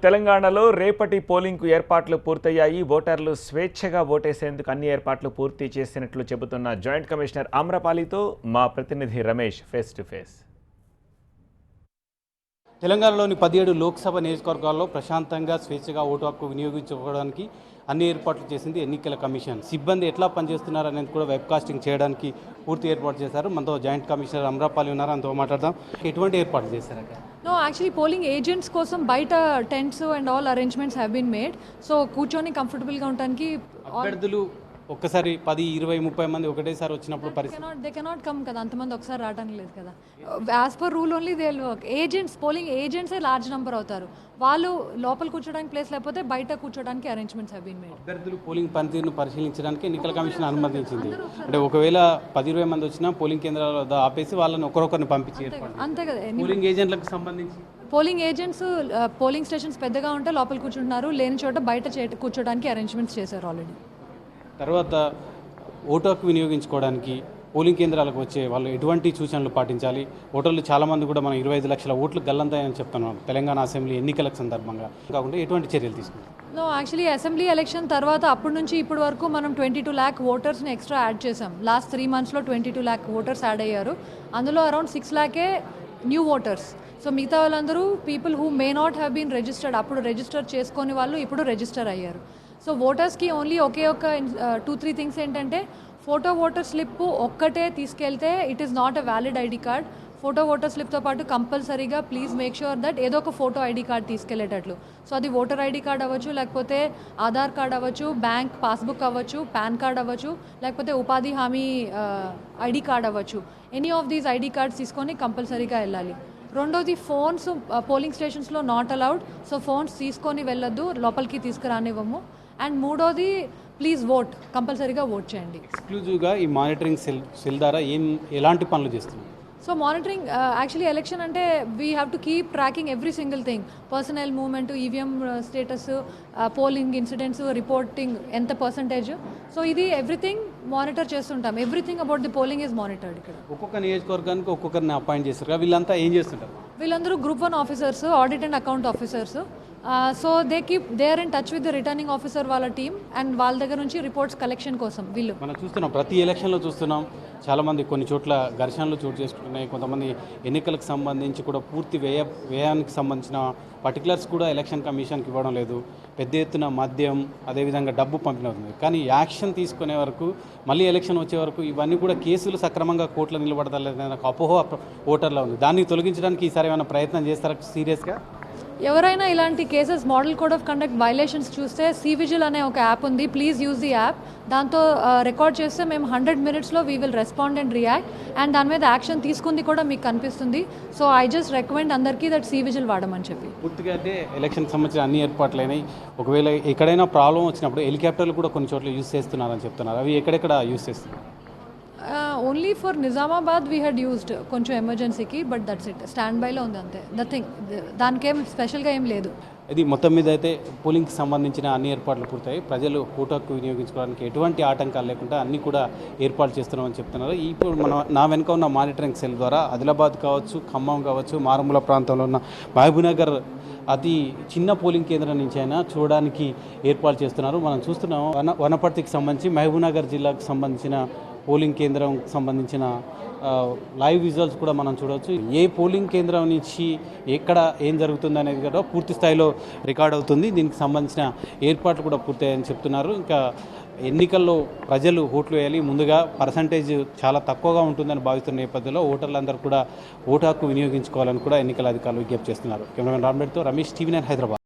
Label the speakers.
Speaker 1: తెలంగాణలో రేపటి పోలింగ్కు ఏర్పాట్లు పూర్తయ్యాయి. ఓటర్లు స్వేచ్ఛగా ఓటేసేందుకు అన్ని ఏర్పాట్లు పూర్తి చేసినట్లు చెబుతున్న జాయింట్ కమిషనర్ ఆమ్రపాలితో మా ప్రతినిధి రమేష్ ఫేస్ టు ఫేస్.
Speaker 2: తెలంగాణలోని 17 లోక్సభ నియోజకవర్గాల్లో ప్రశాంతంగా స్వేచ్ఛగా ఓటు హక్కు వినియోగించుకోవడానికి అన్ని ఏర్పాట్లు చేసింది ఎన్నికల కమిషన్. సిబ్బంది ఎట్లా పనిచేస్తున్నారనేది కూడా వెబ్కాస్టింగ్ చేయడానికి పూర్తి ఏర్పాటు చేశారు. మనతో జాయింట్ కమిషనర్ ఆమ్రపాలి ఉన్నారు, అంతో మాట్లాడదాం. ఎటువంటి ఏర్పాట్లు చేశారు అక్కడ?
Speaker 3: No, actually polling agents కోసం బయట tents and all arrangements have been made. So కూర్చొని కంఫర్టబుల్గా ఉండడానికి
Speaker 2: అభ్యర్థులు ఒక్కసారి 10, 20, 30 మంది ఒకటేసారి వచ్చినప్పుడు
Speaker 3: దే కెనాట్ కమ్ కదా, అంతమంది ఒకసారి రావడానికి లేదు కదా. As per rule only they work. Agents, polling ఏజెంట్సే లార్జ్ నెంబర్ అవుతారు. వాళ్ళు లోపల కూర్చోడానికి ప్లేస్ లేకపోతే బయట కూర్చోడానికి అరేంజ్మెంట్స్ హ్యావ్ బీన్ మేడ్.
Speaker 2: అభ్యర్థులు పోలింగ్ పనితీరును పరిశీలించడానికి ఎన్నికల కమిషన్ అనుమతించింది. అంటే ఒకవేళ 10-20 మంది వచ్చినా పోలింగ్ కేంద్రాల వద్ద ఆపేసి వాళ్ళని ఒకరొకరిని పంపించి
Speaker 3: అంతే కదా.
Speaker 2: పోలింగ్ ఏజెంట్లకు సంబంధించి
Speaker 3: పోలింగ్ ఏజెంట్స్ పోలింగ్ స్టేషన్స్ పెద్దగా ఉంటే లోపల కూర్చుంటున్నారు, లేని చోట బయట కూర్చోడానికి అరేంజ్మెంట్స్ చేశారు ఆల్రెడీ.
Speaker 2: తర్వాత ఓటు హక్కు వినియోగించుకోవడానికి పోలింగ్ కేంద్రాలకు వచ్చే వాళ్ళు ఎటువంటి సూచనలు పాటించాలి? ఓటర్లు చాలామంది కూడా మనం 25 లక్షల ఓట్లు గల్లంతాయని చెప్తున్నాం తెలంగాణ అసెంబ్లీ ఎన్నికల సందర్భంగా. కాకుండా ఎటువంటి చర్యలు తీసుకుంటాం?
Speaker 3: నో, యాక్చువల్లీ అసెంబ్లీ ఎలక్షన్ తర్వాత అప్పటి నుంచి ఇప్పటి వరకు మనం 22 lakh ఓటర్స్ని ఎక్స్ట్రా యాడ్ చేసాం. లాస్ట్ 3 monthsలో 22 lakh ఓటర్స్ యాడ్ అయ్యారు. అందులో around 6 lakh new voters. So మిగతా వాళ్ళందరూ people who may not have been registered, అప్పుడు రిజిస్టర్ చేసుకొని వాళ్ళు ఇప్పుడు రిజిస్టర్ అయ్యారు. సో ఓటర్స్కి ఓన్లీ ఒకే ఒక 2-3 థింగ్స్ ఏంటంటే, ఫోటో ఓటర్ స్లిప్ ఒక్కటే తీసుకెళ్తే it is not a valid ID card. Photo voter స్లిప్తో పాటు కంపల్సరీగా ప్లీజ్ మేక్ ష్యూర్ దట్ ఏదో ఒక ఫోటో ఐడి కార్డ్ తీసుకెళ్లేటట్లు. సో అది ఓటర్ ఐడి కార్డ్ అవ్వచ్చు, లేకపోతే ఆధార్ కార్డ్ అవ్వచ్చు, బ్యాంక్ పాస్బుక్ అవ్వచ్చు, పాన్ కార్డ్ అవ్వచ్చు, లేకపోతే ఉపాధి హామీ ఐడి కార్డ్ అవ్వచ్చు. Any of these ID cards తీసుకొని కంపల్సరీగా వెళ్ళాలి. రెండోది, ఫోన్స్ పోలింగ్ స్టేషన్స్లో నాట్ అలౌడ్. సో ఫోన్స్ తీసుకొని వెళ్ళొద్దు, లోపలికి తీసుకురానివ్వము. అండ్ మూడోది, ప్లీజ్ ఓట్, కంపల్సరీగా ఓట్ చేయండి.
Speaker 2: ఎక్స్క్లూజివ్గా ఈ మానిటరింగ్ సెల్ ద్వారా ఎలాంటి పనులు చేస్తున్నారు?
Speaker 3: సో మానిటరింగ్ యాక్చువల్లీ ఎలక్షన్ అంటే we have to keep tracking every single thing. Personal movement, EVM status, polling incidents, reporting ఎంత పర్సంటేజ్. సో ఇది ఎవ్రీథింగ్ మానిటర్ చేస్తుంటాం. Everything about the polling is monitored. ఇక్కడ
Speaker 2: ఒక్కొక్క నియోజకవర్గానికి ఒక్కొక్కరిని అపాయింట్ చేస్తారు. వీళ్ళంతా ఏం చేస్తుంటారు?
Speaker 3: వీళ్ళందరూ group 1 officers, audit and account officers. So they are in touch with the returning officer వాళ్ళ టీమ్, అండ్ వాళ్ళ దగ్గర నుంచి రిపోర్ట్స్ కలెక్షన్ కోసం వీళ్ళు.
Speaker 2: మనం చూస్తున్నాం, ప్రతి ఎలక్షన్లో చూస్తున్నాం, చాలామంది కొన్ని చోట్ల ఘర్షణలు చోటు చేసుకుంటున్నాయి. కొంతమంది ఎన్నికలకు సంబంధించి కూడా పూర్తి వ్యయానికి సంబంధించిన పర్టికులర్స్ కూడా ఎలక్షన్ కమిషన్కి ఇవ్వడం లేదు. పెద్ద ఎత్తున మద్యం, అదేవిధంగా డబ్బు పంపిణీ అవుతుంది. కానీ యాక్షన్ తీసుకునే వరకు, మళ్ళీ ఎలక్షన్ వచ్చే వరకు ఇవన్నీ కూడా కేసులు సక్రమంగా కోర్టులో నిలబడతలేదనే ఒక అపోహ ఓటర్లో ఉంది. దాన్ని తొలగించడానికి ఈసారి ఏమైనా ప్రయత్నం చేస్తారా సీరియస్గా?
Speaker 3: ఎవరైనా ఇలాంటి cases, model code of conduct violations చూస్తే సివిజిల్ అనే ఒక యాప్ ఉంది, ప్లీజ్ యూజ్ ది యాప్. దాంతో రికార్డ్ చేస్తే మేము 100 minutesలో we will respond and react, and దాని మీద యాక్షన్ తీసుకుంది కూడా మీకు కనిపిస్తుంది. సో ఐ జస్ట్ రికమెండ్ అందరికీ దట్ సివిజిల్ వాడమని చెప్పి.
Speaker 2: పూర్తిగా అయితే ఎలక్షన్కి సంబంధించిన అన్ని ఏర్పాట్లైనాయి. ఒకవేళ ఎక్కడైనా ప్రాబ్లం వచ్చినప్పుడు హెలికాప్టర్లు కూడా కొన్ని చోట్ల యూజ్ చేస్తున్నారని చెప్తున్నారు. అవి ఎక్కడెక్కడ యూజ్ చేస్తున్నారు?
Speaker 3: Only for Nizamabad we had used కొంచెం ఎమర్జెన్సీకి, బట్ దట్స్ ఇట్. స్టాండ్ బైలో ఉంది అంతే, నథింగ్. దానికేం స్పెషల్గా ఏం లేదు. ఇది
Speaker 2: మొత్తం మీద అయితే పోలింగ్కి సంబంధించిన అన్ని ఏర్పాట్లు పూర్తయి ప్రజలు ఓటు హక్కు వినియోగించుకోవడానికి ఎటువంటి ఆటంకాలు లేకుండా అన్నీ కూడా ఏర్పాటు చేస్తున్నామని చెప్తున్నారు. ఇప్పుడు నా వెనుక ఉన్న మానిటరింగ్ సెల్ ద్వారా ఆదిలాబాద్ కావచ్చు, ఖమ్మం కావచ్చు, మారుమూల ప్రాంతంలో ఉన్న మహబూబ్నగర్ అతి చిన్న పోలింగ్ కేంద్రం నుంచి అయినా చూడడానికి ఏర్పాటు చేస్తున్నారు. మనం చూస్తున్నాం, వనపర్తికి సంబంధించి మహబూబ్నగర్ జిల్లాకు సంబంధించిన పోలింగ్ కేంద్రం సంబంధించిన లైవ్ విజువల్స్ కూడా మనం చూడవచ్చు. ఏ పోలింగ్ కేంద్రం నుంచి ఎక్కడ ఏం జరుగుతుంది అనేది కూడా పూర్తి స్థాయిలో రికార్డ్ అవుతుంది. దీనికి సంబంధించిన ఏర్పాట్లు కూడా పూర్తయ్యాయని చెప్తున్నారు. ఇంకా ఎన్నికల్లో ప్రజలు ఓట్లు వేయాలి, ముందుగా పర్సంటేజ్ చాలా తక్కువగా ఉంటుందని భావిస్తున్న నేపథ్యంలో ఓటర్లందరూ కూడా ఓటు హక్కు వినియోగించుకోవాలని కూడా ఎన్నికల అధికారులు విజ్ఞప్తి చేస్తున్నారు. కెమెరామెన్ రామ్రెడ్డితో రమేష్, TV9 హైదరాబాద్.